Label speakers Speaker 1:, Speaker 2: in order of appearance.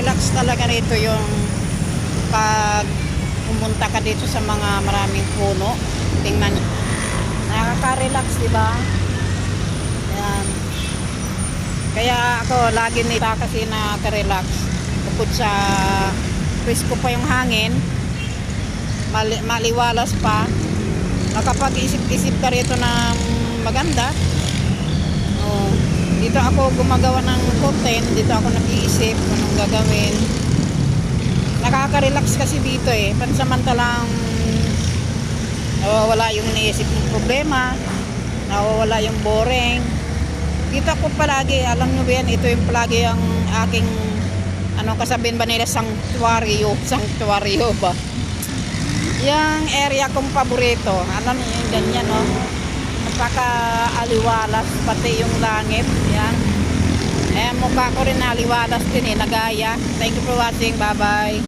Speaker 1: nakaka-relax talaga rito yung pag pumunta ka dito sa mga maraming puno. Tingnan, nakaka-relax, di ba? Yan. Kaya ako lagi nito kasi nakaka-relax. Bukod sa presko pa yung hangin, maliwalas pa, nakapag-isip-isip ka rito ng maganda. Oh, dito ako gumagawa ng content, dito ako nag-iisip kung anong gagawin. Nakaka-relax kasi dito eh. Pansamantalang nawawala yung iniisip ng problema, nawawala yung boring. Dito ako palagi, alam nyo ba yan, ito yung palagi ang aking kasabihin ba nila, sanctuaryo ba? Yung area kong paborito, alam niyo yung ganyan, no? Napaka-aliwalas, pati yung langit, yan. Mukha ko rin aliwalas din eh, nagaya. Thank you for watching, bye bye.